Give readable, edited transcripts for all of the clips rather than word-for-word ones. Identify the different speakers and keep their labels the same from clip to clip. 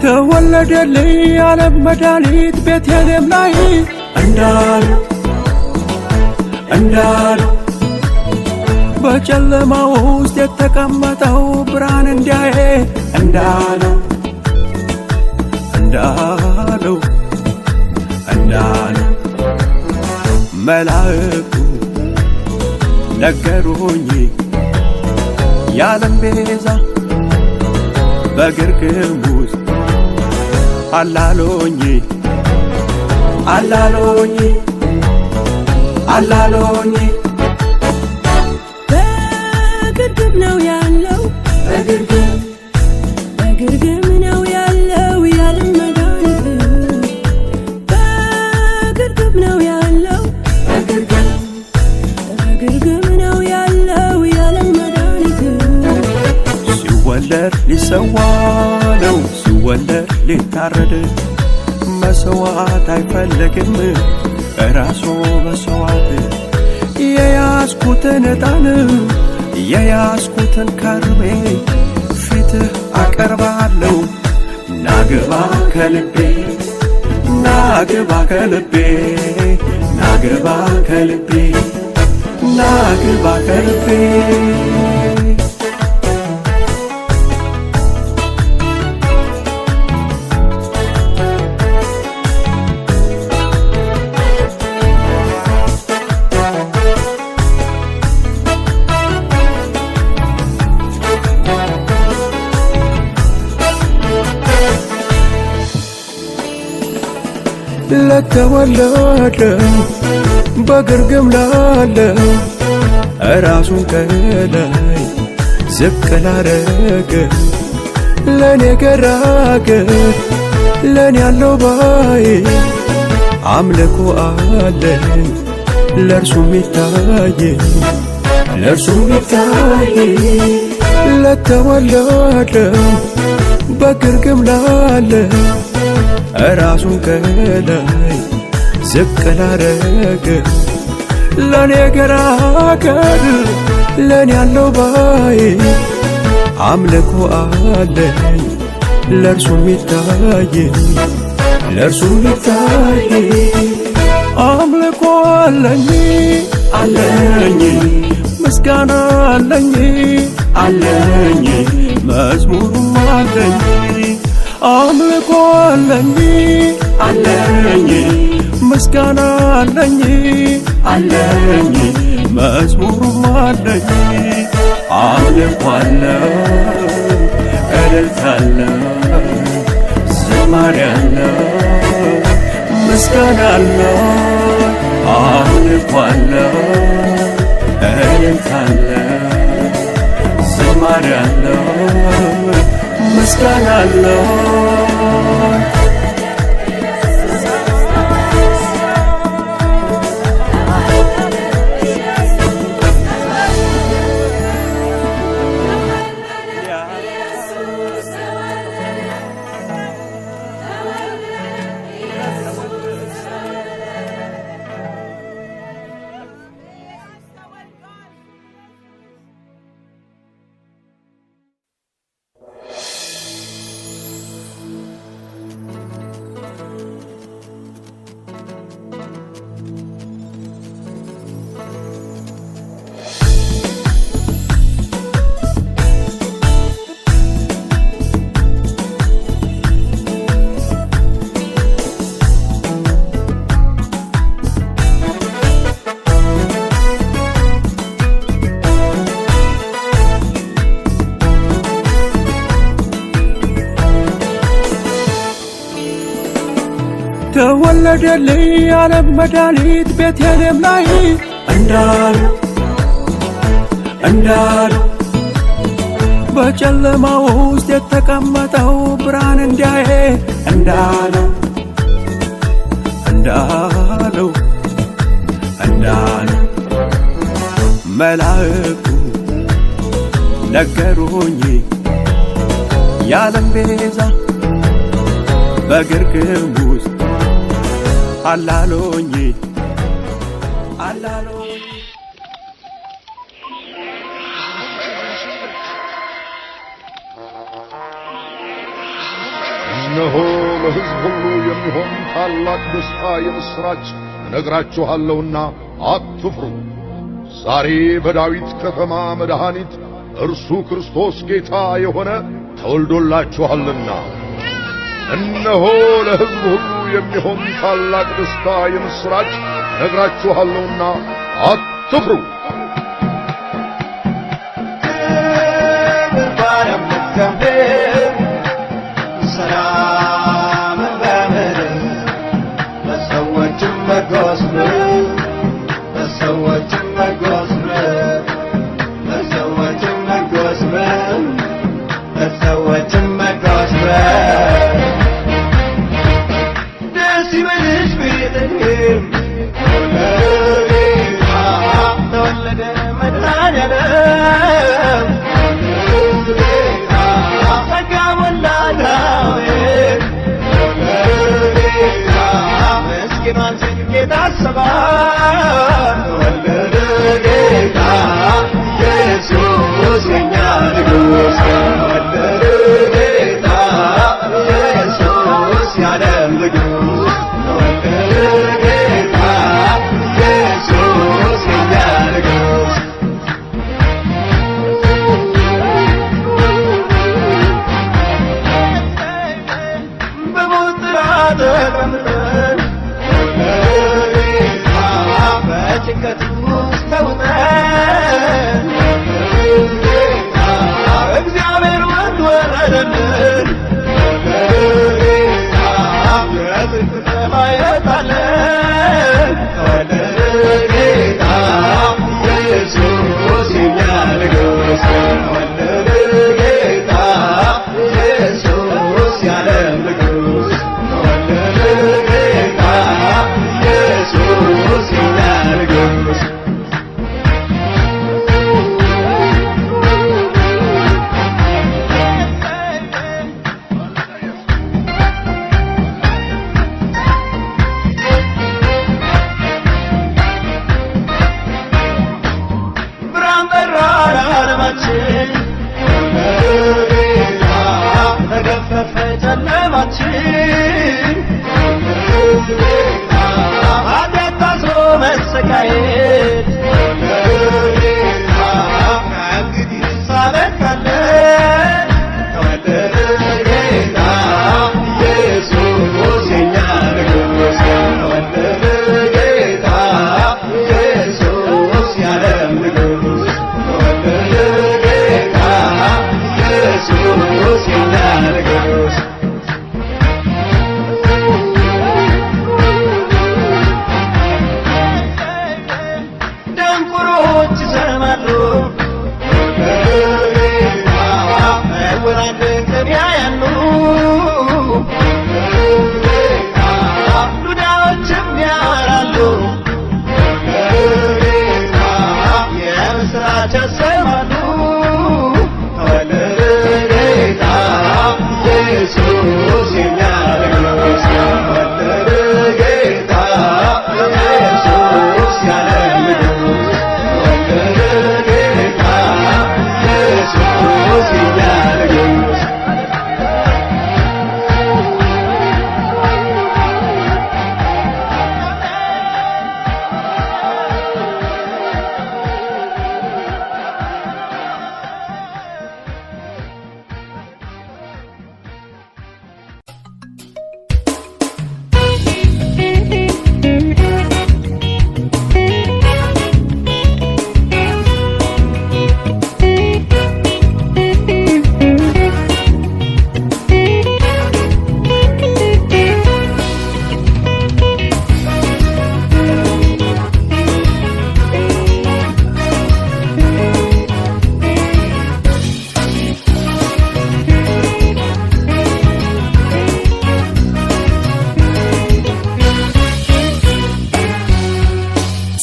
Speaker 1: ተወለደልኝ ዓለም መድኃኒት ቤተልሔም ላይ እንዳሉ በጨለማ ውስጥ የተቀመጠው ብርሃን እንዲያየ እንዳለው መላእክቱ ነገሩኝ የዓለም ቤዛ በግርግም ውስጥ አላሎኝ
Speaker 2: በግርግም ነው ያለው በግርግም ነው ያለው የዓለም መድኃኒት በግርግም ነው ያለው በግርግም ነው ያለው የዓለም መድኃኒት
Speaker 1: ሲወለድ ሊሰዋ ነው ሲወለድ ሊታረድ መስዋዕት አይፈልግም ራሱ መስዋዕት የያዝኩትን ዕጣን የያዝኩትን ከርቤ ፊትህ አቀርባለሁ ናግባ ከልቤ ናግባ ከልቤ ናግባ ከልቤ ናግባ ከልቤ ለተወለደው በግርግም ላለው ራሱን ከላይ ዝቅ ላረገ ለኔ ገራገር ለኔ ያለው ባይ አምልኮ አለኝ ለእርሱ ሚታይ ለተወለደው በግርግም ላለው ራሱን ከላይ ዝቅ ላረገ ለኔ ገራገር ለኔ ያለው ባይ አምልኮ አለኝ ለእርሱ ሚታይ አምልኮ አለኝ ምስጋና አለኝ መዝሙርም አለኝ አምልኮ አለኝ ምስጋና አለኝ መዝሙርም አለኝ አምልኮ አለኝ እልልታ አለኝ ዝማሬ አለኝ ምስጋና አለኝ አምልኮ አለኝ እልልታ አለኝ ዝማሬ አለኝ ምስጋና አለኝ ተወለደልኝ ዓለም መድኃኒት ቤተልሔም ላይ እንዳሉ በጨለማ ውስጥ የተቀመጠው ብርሃን እንዲያየ እንዳለው መላእክቱ ነገሩኝ የዓለም ቤዛ በግርግም ውስጥ አላሎኝ
Speaker 3: እነሆ ለሕዝብ ሁሉ የሚሆን ታላቅ ደስታ የምሥራች እነግራችኋለሁና አትፍሩ። ዛሬ በዳዊት ከተማ መድኃኒት እርሱ ክርስቶስ ጌታ የሆነ ተወልዶላችኋልና። እነሆ ለሕዝብ ሁሉ የሚሆን ታላቅ ደስታ የምሥራች እነግራችኋለሁና አትፍሩ።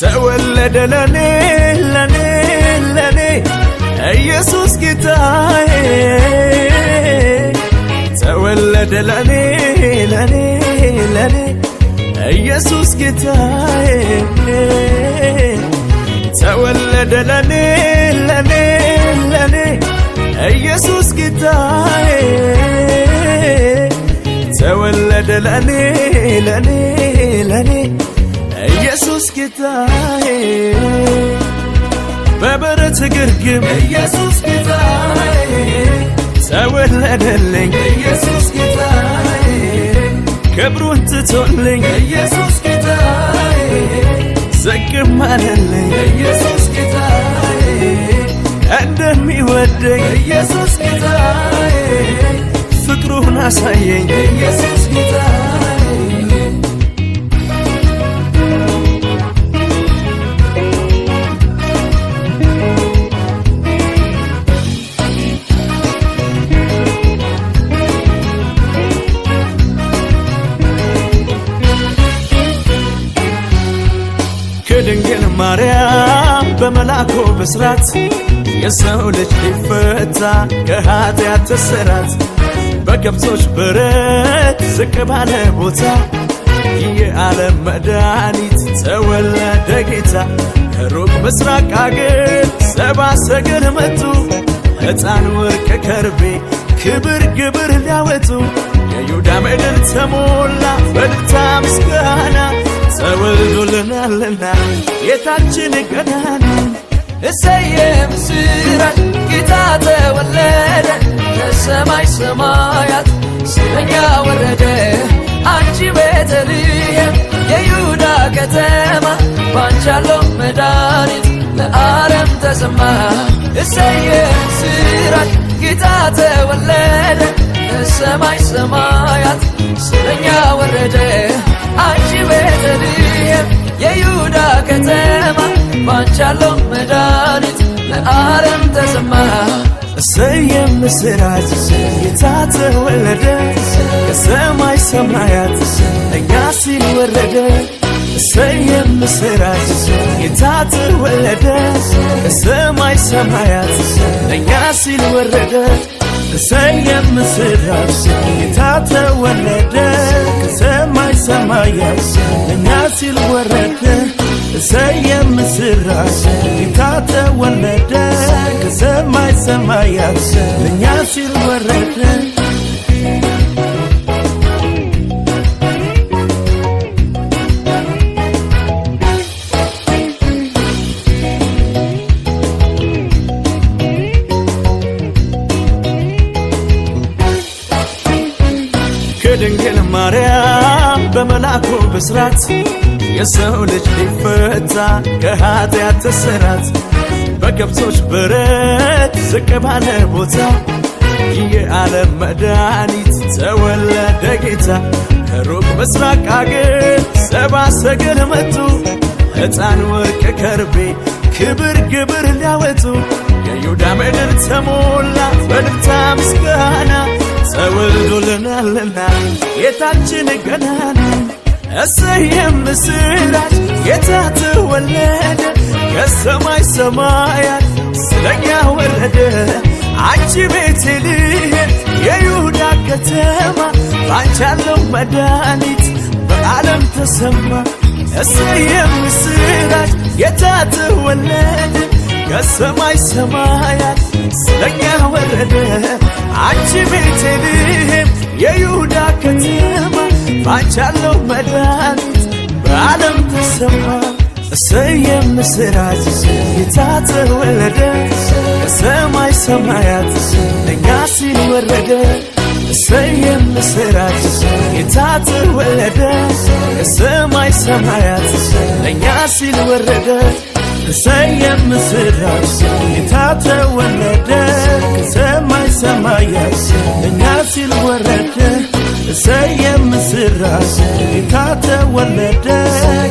Speaker 1: ተወለደ ለኔ ለኔ ለኔ ኢየሱስ ጌታዬ ተወለደ ለኔ ለኔ ለኔ ኢየሱስ ጌታዬ ተወለደ ለኔ ለኔ ለኔ ኢየሱስ ጌታዬ
Speaker 4: ተወለደ ለኔ ኢየሱስ ጌታዬ በበረት ግርግም ኢየሱስ ጌታዬ ተወለደልኝ ኢየሱስ ጌታዬ ክብሩን ትቶልኝ ኢየሱስ ጌታዬ ዝቅም አለልኝ ኢየሱስ ጌታዬ እንደሚወደኝ ኢየሱስ ጌታዬ ፍቅሩን አሳየኝ ኢየሱስ ጌታዬ ከድንግል ማርያም በመልአኩ ብስራት የሰው ልጅ ሊፈታ ከኃጢአት እስራት በከብቶች በረት ዝቅ ባለ ቦታ የዓለም መድኃኒት ተወለደ ጌታ ከሩቅ ምስራቅ አገር ሰብአ ሰገል መጡ ዕጣን ወርቅ ከርቤ ክብር ግብር ሊያወጡ የይሁዳ ምድር ተሞላ በእልልታ ምስጋና ተወልዶልናልና ጌታችን ገናና እሰየ ምስራች ጌታ ተወለደ ከሰማይ ሰማያት ስለኛ ወረደ አንቺ ቤተልሔም የይሁዳ ከተማ ባንቺ ያለው መድኃኒት ለዓለም ተሰማ እሰየ ምስራች ጌታ ተወለደ ከሰማይ ሰማያት ስለኛ ወረደ አንቺ ቤተልሔም የይሁዳ ከተማ ባንቺ ያለው መድኃኒት ለዓለም ተሰማ እሰየ ምስራች ጌታ ተወለደ ከሰማይ ሰማያት ለእኛ ሲል ወረደ እሰየ ምስራች ጌታ ተወለደ ከሰማይ ሰማያት ለእኛ ሲል ወረደ እሰየ ምስራች ጌታ ተወለደ ከሰማይ ሰማያት ለእኛ ሲል ወረደ እሰየ ምስራች ጌታ ተወለደ ከሰማይ ሰማያት ለእኛ ሲል ወረደ ከድንግል ማርያም በመልአኩ ብስራት የሰው ልጅ ሊፈታ ከኃጢአት እስራት በከብቶች በረት ዝቅ ባለ ቦታ የዓለም መድኃኒት ተወለደ ጌታ ከሩቅ ምስራቅ አገር ሰብአ ሰገል መጡ ዕጣን ወርቅ ከርቤ ክብር ግብር ሊያወጡ የይሁዳ ምድር ተሞላ በእልልታ ምስጋና ተወልዶልናልና ጌታችን ገናና እሰየ ምስራች ጌታ ተወለደ ከሰማይ ሰማያት ስለኛ ወረደ አንቺ ቤተልሔም የይሁዳ ከተማ ባንቺ ያለው መድኃኒት በዓለም ተሰማ እሰየ ምስራች ጌታ ተወለደ ከሰማይ ሰማያት ስለኛ ወረደ አንቺ ቤተልሔም የይሁዳ ከተማ ባንቺ ያለው መድኃኒት በዓለም ተሰማ እሰየ ምስራች ጌታ ተወለደ ከሰማይ ሰማያት ለእኛ ሲል ወረደ እሰየ ምስራች ጌታ ተወለደ ከሰማይ ሰማያት ለእኛ ሲል ወረደ እሰየ ምስራች ጌታ ተወለደ ከሰማይ ሰማያት ለእኛ ሲል ወረደ እሰየ ምስራች ጌታ ተወለደ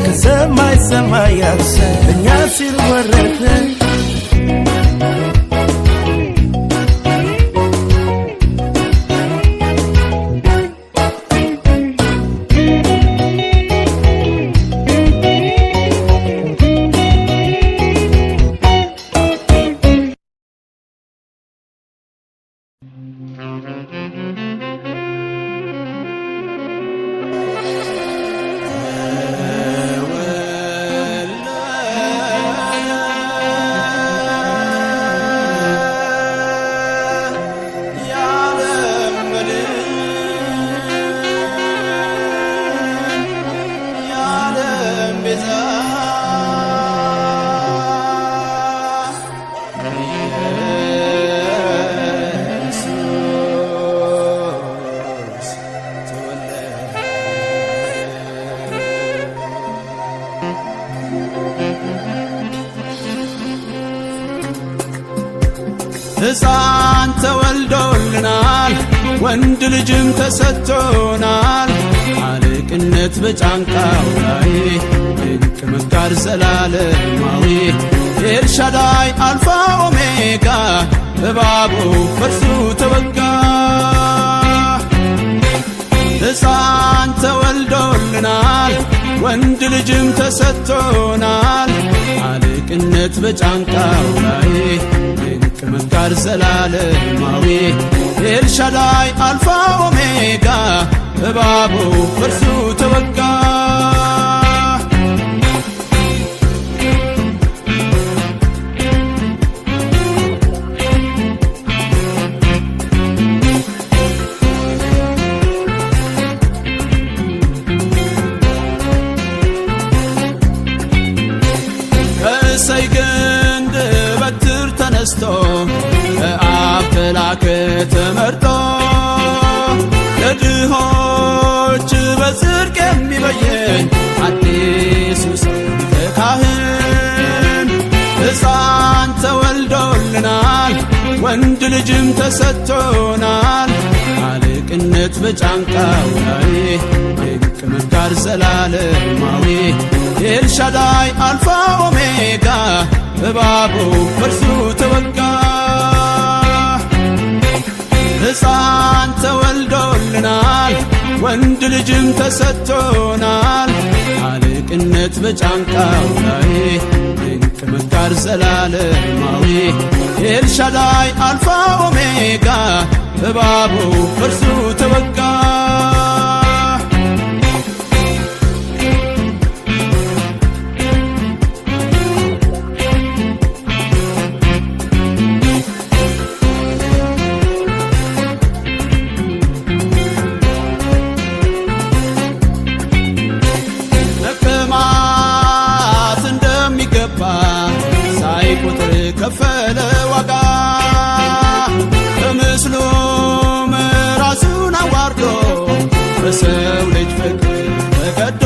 Speaker 4: ከሰማይ ሰማያት ለእኛ ሲል ወረደ ሕፃን ተወልዶልናል ወንድ ልጅም ተሰጥቶናል አለቅነት በጫንቃው ላይ ድንቅ መካር ዘላለማዊ ኤልሻዳይ አልፋ ኦሜጋ እባቡ ፈርሱ ተወጋ ሕፃን ተወልዶልናል ወንድ ልጅም ተሰጥቶናል አለቅነት በጫንቃው ላይ ድንቅ መካር ዘላለማዊ ኤልሻዳይ አልፋ ኦሜጋ እባቡ ፈርሱ ተወጋ ከእሴይ ግንድ በትር ተነስቶ ከአብ ከላከ ተመርጦ ለድሆች በጽድቅ የሚበየን አዲሱ ሰው ካህን ሕፃን ተወልዶልናል ወንድ ልጅም ተሰጥቶናል አለቅነት በጫንቃው ላይ ድንቅ መካር ዘላለማዊ ኤልሻዳይ አልፋ ኦሜጋ እባቡ ፈርሱ ተወጋ ሕፃን ተወልዶልናል ወንድ ልጅም ተሰጥቶናል አለቅነት በጫንቃው ላይ ድንቅ መካር ዘላለማዊ ኤልሻዳይ አልፋ ኦሜጋ እባቡ ፈርሱ ተወጋ ከፈለ ዋጋ በምስሉም ራሱን አዋርዶ በሰው ልጅ ፍቅር ተገዶ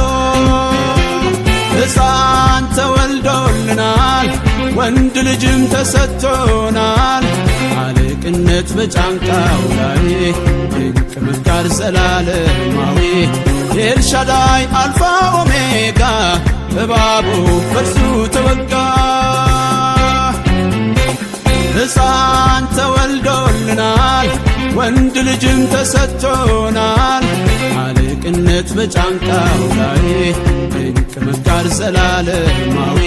Speaker 4: ሕፃን ተወልዶልናል ወንድ ልጅም ተሰጥቶናል አለቅነት በጫንቃው ላይ ድንቅ መካር ዘላለማዊ ኤልሻዳይ አልፋ ኦሜጋ እባቡ ፈርሱ ተወጋ ሕፃን ተወልዶልናል ወንድ ልጅም ተሰጥቶናል አለቅነት በጫንቃው ላይ ድንቅ መካር ዘላለማዊ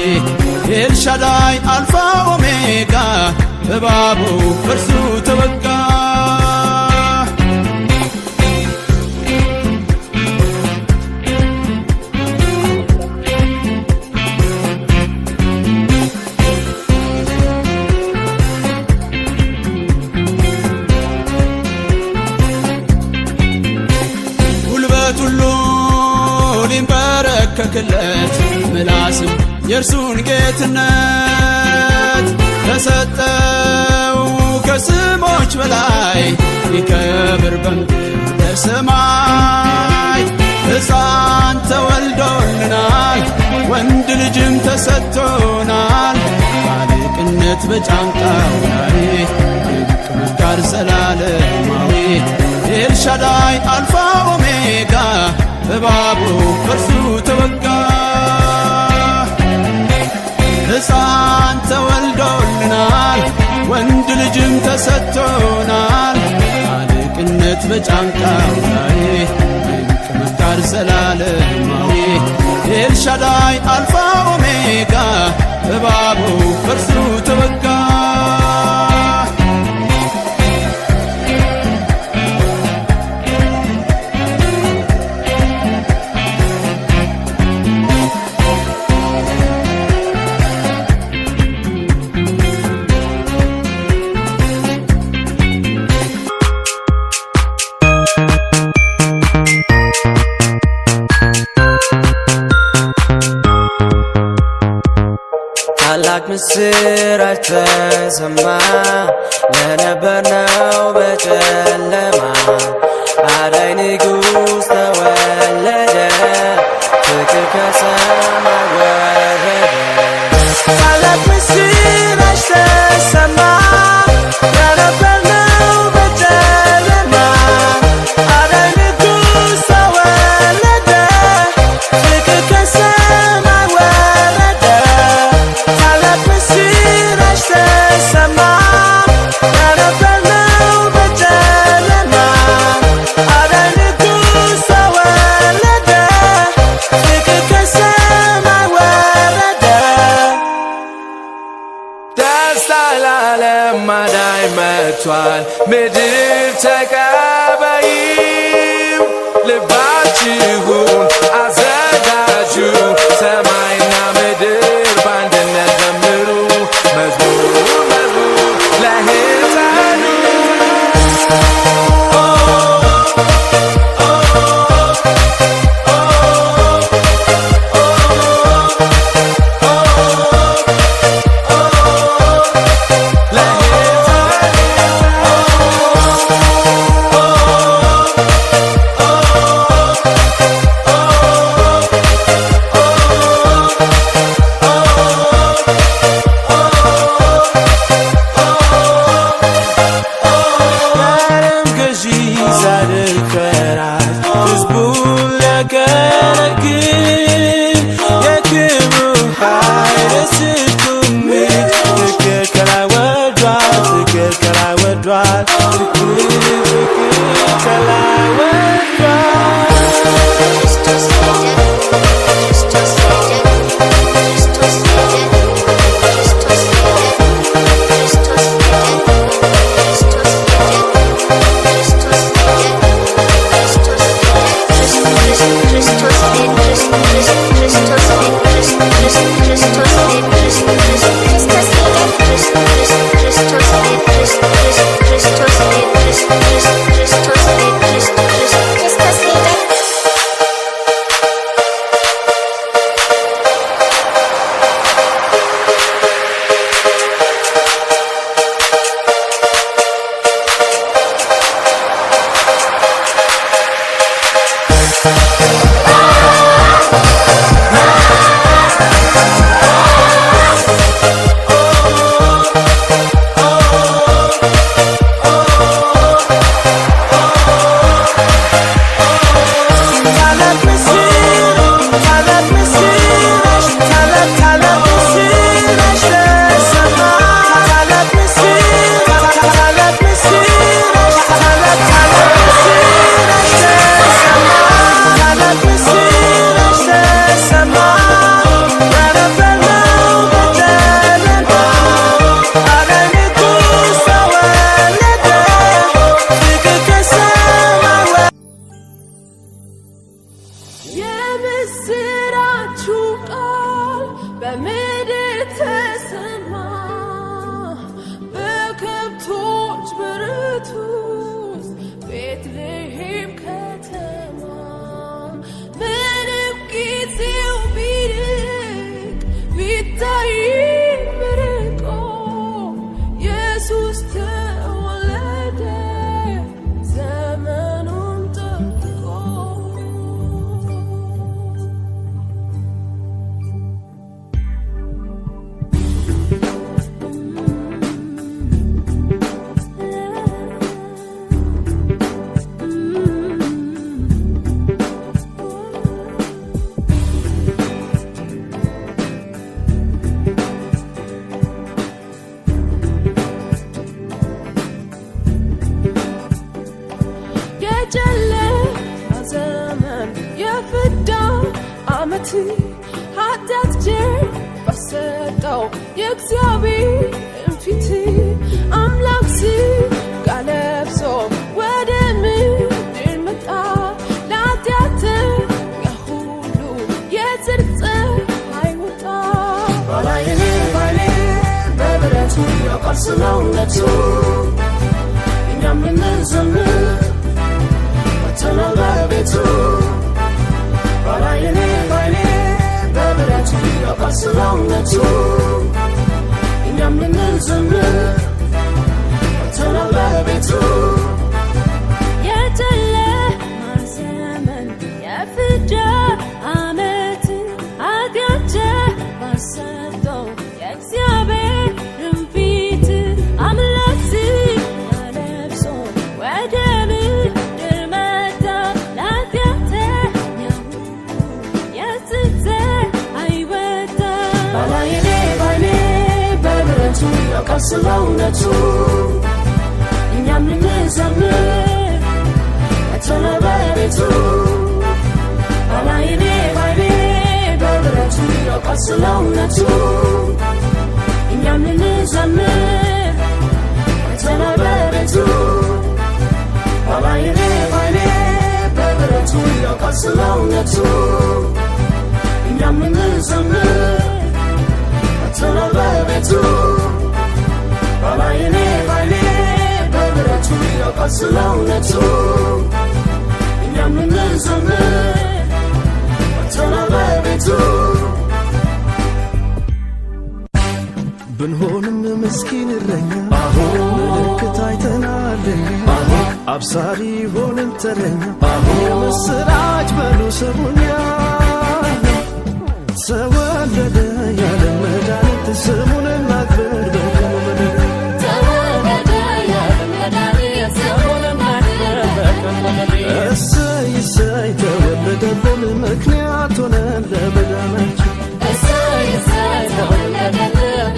Speaker 4: ኤልሻዳይ አልፋ ኦሜጋ እባቡ ፈርሱ ተወጋ ሊንበረከክለት ምላስም የእርሱን ጌትነት ተሰጠው ከስሞች በላይ ይከብር በምድር በሰማይ ሕፃን ተወልዶልናል ወንድ ልጅም ተሰጥቶናል አለቅነት በጫንቃው ላይ ድንቅ መካር ዘላለማዊ ኤልሻዳይ አልፋ ኦሜጋ እባቡ ፈርሱ ተወጋ ሕፃን ተወልዶልናል ወንድ ልጅም ተሰጥቶናል አለቅነት በጫንቃው ላይ ድንቅ መካር ዘላለማዊ ኤልሻዳይ አልፋ ኦሜጋ እባቡ ፈርሱ ተወጋ
Speaker 5: ታላቅ ምስራች ተሰማ ለነበርነው በጨለማ አዳኝ ንጉሥ ተወለደ ፍቅር ከሰማይ ወረደ ታላቅ ምስራች ተሰማ
Speaker 1: ምድር ተቀበይው ልባችሁን አዘጋጁ ሰማይና ምድር በአንድነት ዘምሩ መዝሙር መዝሙር ለሕፃኑ
Speaker 2: ኃጢአት ጀር በሰጠው የእግዚአብሔር ፊት አምላክ ሥጋ ለብሶ ወደ ምድር መጣ ለኃጢአተኛ ሁሉ የጽድቅ ፀሐይ ወጣ። ባላየኔ ባይኔ በብረቱ ያውቃል ስለ እውነቱ እኛም ልንዘምር መጥተናል በቤቱ ባላየኔ ባይኔ በብረቱ ያውቃል ስለ እውነቱ እኛም ልንዘምር መጥተናል በቤቱ የጨለማ ዘመን የፍዳ ዓመት ኃጢአት ባሰጠው የእግዚአብሔርን ፊት አምላክ ሥጋ ለብሶ ወደ ምድር መጣ ለኃጢአተኛ የጽድቅ ፀሐይ ወጣ። ባላየኔ ባይኔ በብረቱ ያውቃል ስለ እውነቱ እኛም ልንዘምር መጥተናል በቤቱ ባላየኔ ባይኔ በብረቱ ያውቃል ስለ እውነቱ እኛም ልንዘምር መጥተናል በቤቱ
Speaker 6: በቸርነቱ እኛም እንዘምር መጥተናል በቤቱ ባላይኔ ባይኔ በምሕረቱ ያውቃል ስለ እውነቱ እኛም እንዘምር መጥተናል በቤቱ
Speaker 4: ብንሆንም ምስኪን እረኛ ምልክት አይተናልና አብሳሪ ሆነን ተረኛ የምስራች በሉ ስሙኛ ተወለደ ያለ መድኃኒት ስሙን እናክብር በቀኑ በሌሊት
Speaker 2: ተወለደ ያለ መድኃኒት ስሙን እናክብር በቀኑ በሌሊት
Speaker 4: እሰይ እሰይ ተወለደልን ምክንያት ሆነን ለመዳናችን
Speaker 2: እሰይ እሰይ ተወለደልን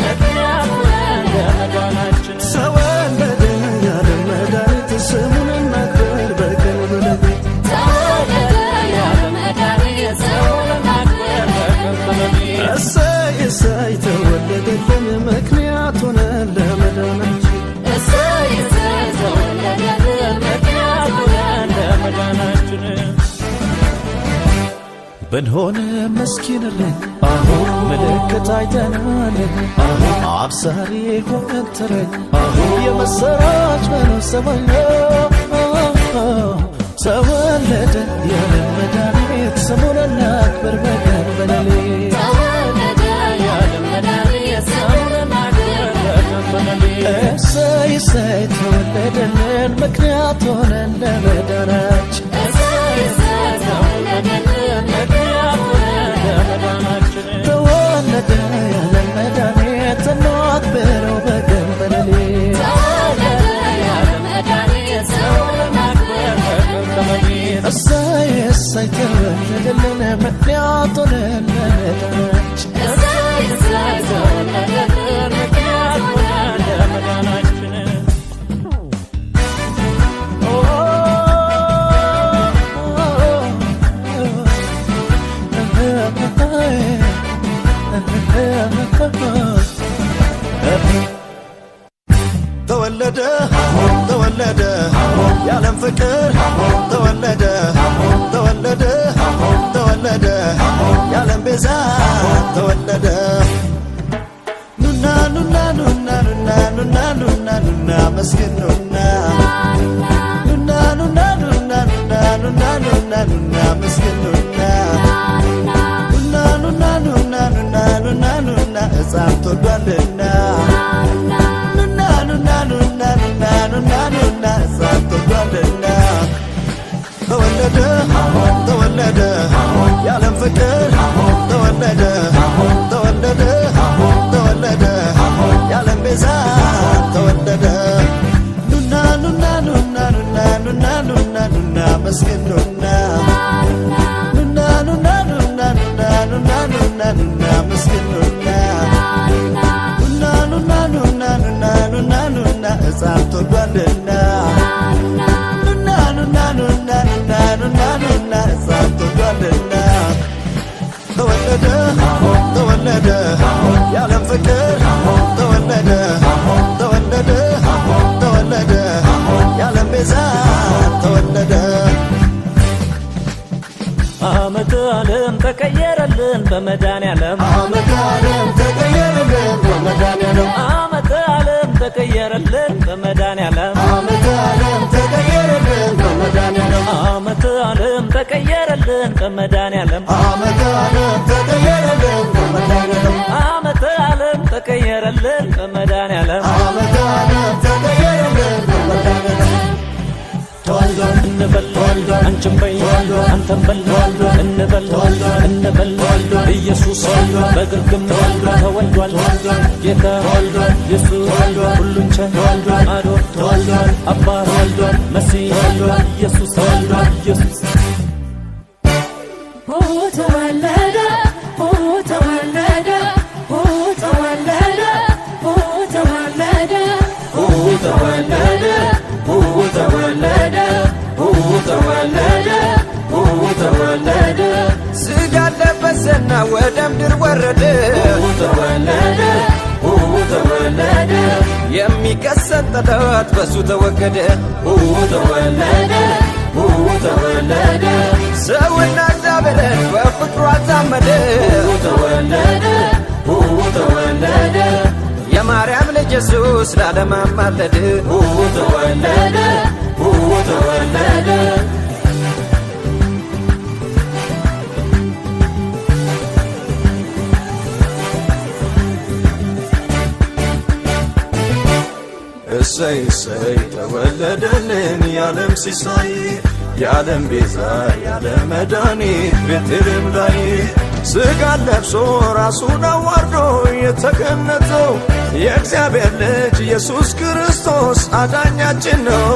Speaker 2: ምክንያት ሆነን ለመዳናችን
Speaker 4: ተወለደ ያለ መድኃኒት ስሙን እናክብር በቀኑ በሌሊት
Speaker 2: ተወለደ ያለ መድኃኒት ስሙን እናክብር በቀኑ በሌሊት
Speaker 4: እሰይ እሰይ ተወለደልን ምክንያት ሆነን ለመዳናችን
Speaker 2: እሰይ እሰይ ተወለደልን ምክንያት ሆነን ለመዳናችን
Speaker 4: ብንሆን ምስኪን እረኛ ምልክት አይተናል አብሳሪ ሆነን ተረኛ የምስራች በሉ ስሙኛ ተወለደ ያለ መድኃኒት ስሙን እናክብር በቀኑ በሌሊት
Speaker 2: ተወለደ ያለ መድኃኒት ስሙን እናክብር በቀኑ በሌሊት
Speaker 4: እሰይ እሰይ ተወለደልን ምክንያት ሆነን ለመዳናችን
Speaker 2: እሰይ እሰይ ተወለደልን ምክንያት ሆነን ለመዳናችን
Speaker 4: ተወለደ ያለ መድኃኒት እናክብረው በቀኑ በሌሊት
Speaker 2: ተወለደ ያለ መድኃኒት ስሙን እናክብር በቀኑ በሌሊት
Speaker 4: እሰይ እሰይ ተወለደልን ምክንያት ሆነን ለመዳናችን
Speaker 2: እሰይ እሰይ ተወለደልን ምክንያት ሆነን ለመዳናችን
Speaker 4: ተወለደ ተወለደ የዓለም ፍቅር ተወለደ ተወለደ ተወለደ የዓለም ቤዛ ተወለደ ኑና ኑና ኑና ኑና ኑና ኑና ኑና መስገን ኑና ኑና ኑና ኑና ኑና ኑና ኑና ኑና መስገን ኑና ኑና ኑና ኑና ኑና ኑና ኑና ሕፃን ተወልዷልና ኑና ኑና ኑና ኑና ኑና ኑና ሕፃን ተወልዷልና ተወለደ ተወለደ የዓለም ፍቅር ተወለደ ተወለደ ተወለደ የዓለም ቤዛ ተወለደ ኑና ኑና ኑና ኑና ኑና ኑና ኑና መስገን ኑና ኑና ኑና ኑና ኑና ኑና ኑና ኑና መስገን ኑና ኑና ኑና ኑና ኑና ኑና ኑና ሕፃን ተወልዷልና ኑና ኑና ኑና ኑና ኑና ኑና ሕፃን ተወልዷልና ተወለደ ተወለደ የዓለም ፍቅር ተወለደ ተወለደ ተወለደ የዓለም ቤዛ ተወለደ
Speaker 1: ዓመተ ዓለም ተቀየረልን በመድኃኒዓለም
Speaker 6: ዓመተ ዓለም ተቀየረልን በመድኃኒዓለም
Speaker 1: ዓመተ ዓለም ተቀየረልን በመድኃኒዓለም
Speaker 6: ዓመተ ዓለም ተቀየረልን በመድኃኒዓለም
Speaker 1: ዓመተ ዓለም ተቀየረልን በመድኃኒዓለም
Speaker 6: ዓመተ ዓለም ተቀየረልን በመድኃኒዓለም
Speaker 1: ዓመተ ዓለም ተቀየረልን በመድኃኒዓለም
Speaker 6: ዓመተ ዓለም ተቀየረልን በመድኃኒዓለም
Speaker 1: ተወልዷል እንበል አንቺም በይ አንተም በል እንበል እንበል ኢየሱስ በግርግም ተወልዷል ጌታ ኢየሱስ ሁሉን ቻይ አዶር አባት መሲህ ኢየሱስ ኢየሱስ
Speaker 2: ተወለደ ተወለደ ተወለደ ተወለደ
Speaker 1: ተወለደ ተወለደ ተወለደ ተወለደ
Speaker 5: ስጋ ለበሰና ወደ ምድር ወረደ
Speaker 1: ተወለደ
Speaker 5: ተወለደ የሚከሰት ጠላት በሱ ተወገደ ተወለደ ተወለደ ሰውና እግዚአብሔርን በፍቅሩ አዛመደ ተወለደ ተወለደ የማርያም ልጅ ኢየሱስ ለዓለም አማለደ ተወለደ ተወለደ
Speaker 4: እሰይ እሰይ ተወለደልን የዓለም ሲሳይ የዓለም ቤዛ የዓለም መድኃኒት ቤቴልሔም ላይ ሥጋን ለብሶ ራሱን አዋርዶ የተገነዘው የእግዚአብሔር ልጅ ኢየሱስ ክርስቶስ አዳኛችን ነው።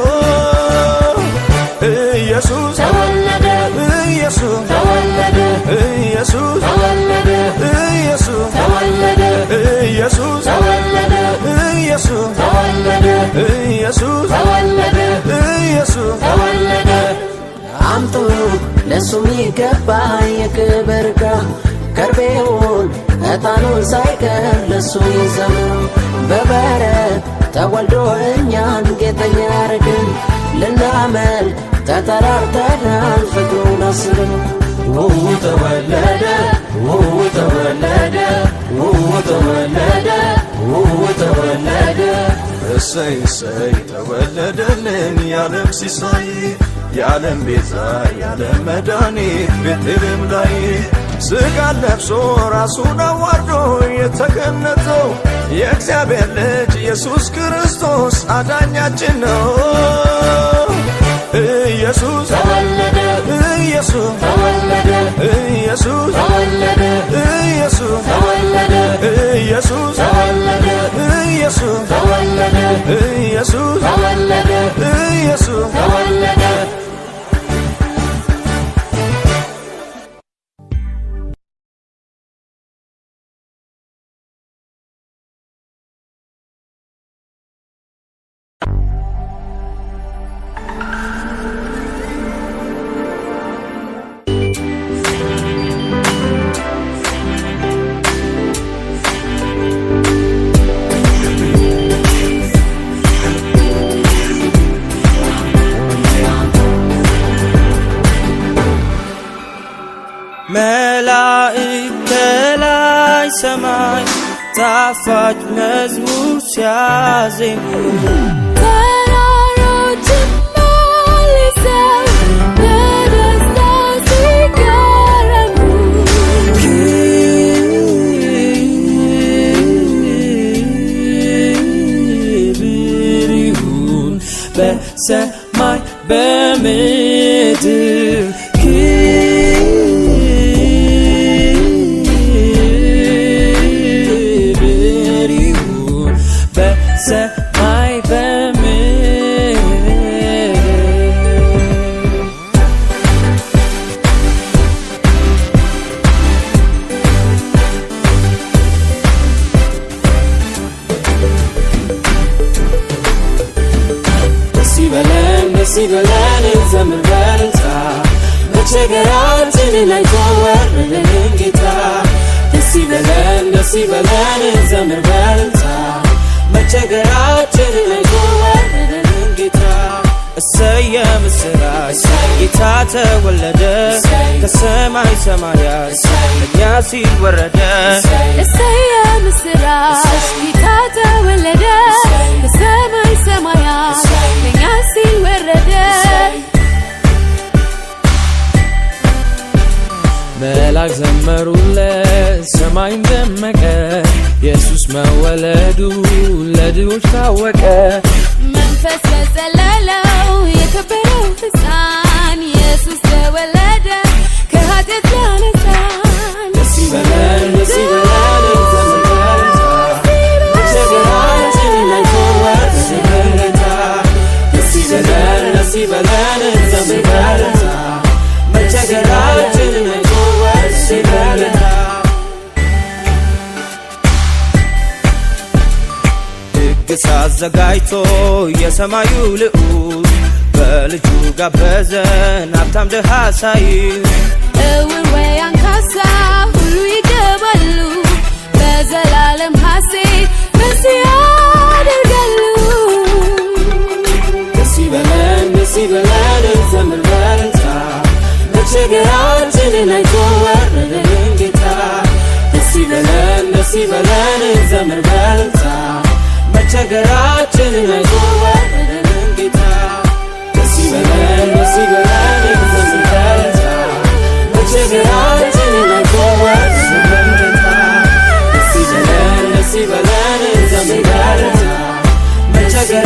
Speaker 4: ኢየሱስ ተወለደ ኢየሱስ ተወለደ ኢየሱስ ተወለደ ኢየሱስ ተወለደ ኢየሱስ ተወለደ ኢየሱስ ተወለደ ኢየሱስ ተወለደ ኢየሱስ ተወለደ
Speaker 2: አምጡ ለሱ የሚገባ የክብር ዕቃ ከርቤውን ዕጣኑን ሳይቀር ለሱ ይዘምሩ በበረት ተወልዶ እኛን ጌጠኛ ያረግን ልናመልክ ተጠራርተናል ፍቅሩን አስበን
Speaker 5: ተወለደ ተወለደ ተወለደ ተወለደ
Speaker 4: እሰይ እሰይ ተወለደልን የዓለም ሲሳይ የዓለም ቤዛ የዓለም መድኃኒት ቤቴልሔም ላይ ሥጋን ለብሶ ራሱን አዋርዶ የተገነዘው የእግዚአብሔር ልጅ ኢየሱስ ክርስቶስ አዳኛችን ነው። ኢየሱስ ተወለደ ኢየሱስ ተወለደ ኢየሱስ ተወለደ ኢየሱስ ተወለደ ኢየሱስ ተወለደ ኢየሱስ ተወለደ ኢየሱስ ተወለደ ኢየሱስ ተወለደ
Speaker 5: መላእክት ከላይ ሰማይ ጣፋጭ መዝሙር ሲያዜሙ
Speaker 2: ተራሮችና ልሰው በደስታ ሲገረሙ
Speaker 5: ክብር ይሁን በሰማይ በምድር ሰማይ በምድር ደስ ይበለን እንዘምር በእልልታ መቸገራችንን አይቶ ወረደልን ጌታ ደስ ይበለን እንዘምር በእልልታ መቸገራችንን አይቶ ወረደልን ጌታ እሰየ ምስራች ጌታ ተወለደ ከሰማይ ሰማያት ለእኛ ሲል ወረደ
Speaker 2: እሰየ ምስራች ጌታ ተወለደ ከሰማይ ሰማያት ለእኛ ሲል ወረደ
Speaker 5: መላክ ዘመሩለት ሰማይም ደመቀ ኢየሱስ መወለዱ ለድሆች ታወቀ
Speaker 2: መንፈስ በጸለለው የከበረው ሕፃን ኢየሱስ ተወለደ ከኃጢአት ሊያነሳን
Speaker 5: ደስ ይበለን እንዘምር በእልልታ መቸገራችንን አይቶ ወረደልን ጌታ ደስ ይበለን እንዘምር በእልልታ መቸገራችንን አይቶ ወረደልን ጌታ ድግስ አዘጋጅቶ የሰማዩ ልዑል በልጁ ጋበዘን ሀብታም ድሃ ሳይል
Speaker 2: እውር ወይ አንካሳ ሁሉ ይገባሉ በዘላለም ሐሴት መቸገራችንን አይቶ ወረደልን ጌታ ደስ ይበለን ደስ ይበለን እንዘምር በእልልታ መቸገራችንን አይቶ ወረደልን ጌታ ደስ ይበለን ደስ ይበለን እንዘምር በእልልታ መቸገራችንን አይቶ ወረደልን ጌታ ደስ ይበለን ደስ ይበለን እንዘምር በእልልታ መቸገራችንን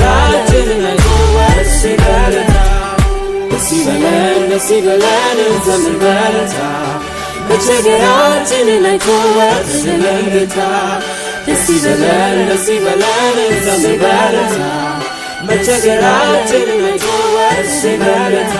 Speaker 2: አይቶ ወረደልን ጌታ ደስ ይበለን ደስ ይበለን እንዘምር በእልልታ መቸገራችንን አይቶ ወረደልን ጌታ ደስ ይበለን ደስ ይበለን እንዘምር በእልልታ መቸገራችንን አይቶ ወረደልን ጌታ